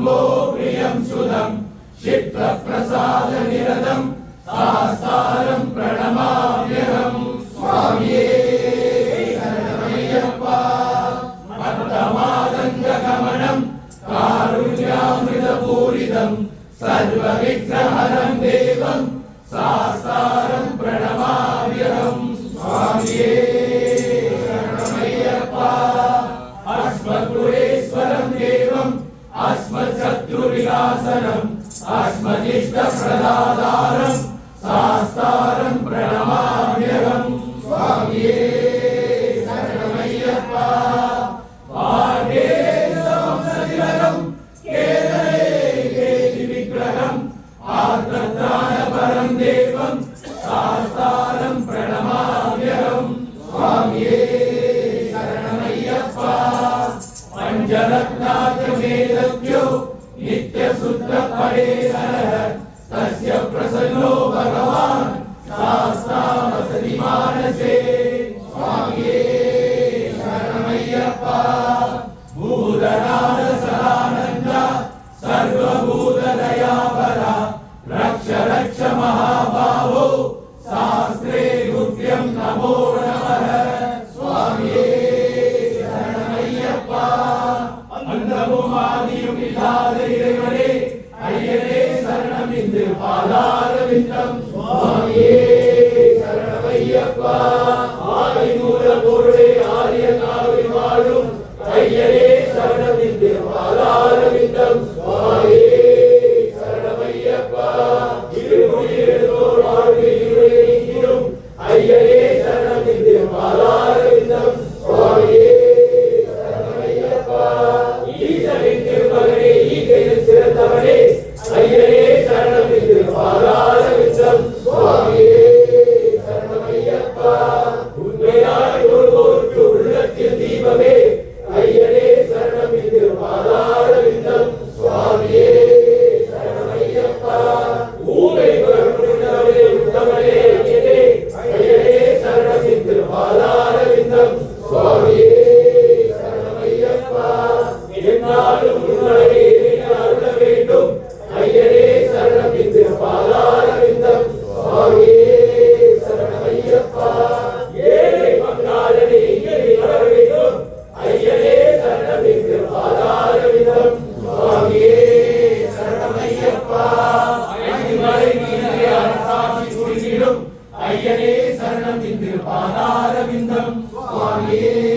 शम्भो प्रियं सुदं क्षिप्रप्रसादनिरतं सास्तारं प्रणमाम्यहं स्वामिये शरणमय्यप्पा मत्तमादङ्गगमनं कारुण्यामृतपूरितं सर्वविघ्नहरं देवं सास्तारं प्रणमाम्यहं स्वामिये शरणमय्यप्पा अस्मद्गुरेश्वरं देवम् अस्मत्शत्रुविनाशनम् अस्मदिष्टप्रदातारं सास्तारं प्रणमाम्यहं स्वामिये शरणमय्यप्पा पाठे समंसदिवरं केतने केतिविग्रहम् आर्द्रत्राणपरं देवं सास्तारं प्रणमाम्यहं स्वामिये शरणमय्यप्पा पंचरत्नात्मकेतभ्यो नित्यशुद्धपरेणः तस्य प्रसन्नो भगवान् शास्तामसति मानसे स्वामिये शरणमय्यप्पा भूतनाथसदानन्द सर्वभूतदयापरा रक्ष रक्ष महाबाहो शास्त्रे गुह्यं नमो नमः स्वामिये இறைவனே ஐயனே சரணம் இன்று பாதாரவிந்தம் சுவாமியே சரணமையப்பா ஆதிமூல பொருளே ஆரியனாவி வாழும் ஐயனே சரணம் இன்று பாதாரவிந்தம் சுவாமியே சரணமையப்பா இருமுடியெடுத்தோர் வாழ்வில் இருளும் ஐயனே சரணம் இன்று பாதாரவிந்தம் சுவாமியே சிறந்தவனே ஐயனே சரணம் என்று பாதாரவிந்தம் சுவாமியே சரணமையப்பா உண்மையாய் ஒருவோருக்கு உள்ளத்தில் தீபமே ஐயனே சரணம் என்று பாதாரவிந்தம் சுவாமியே சரணமையப்பா ஊமை புறப்படுகிறவனே உத்தமனே ஐயனே ஐயனே சரணம் என்று பாதாரவிந்தம் சுவாமியே சரணமையப்பா என்னாலும் உங்களை ஐயனே சரணம் என்று பாதாரவிந்தம் சுவாமியே சரணமையப்பா ஏழை மங்காளனே இங்கே வர வேண்டும் ஐயனே சரணம் என்று பாதாரவிந்தம் சுவாமியே சரணமையப்பா ஐமலை மீது அரசாட்சி புரிந்திடும் ஐயனே சரணம் என்று பாதாரவிந்தம் சுவாமியே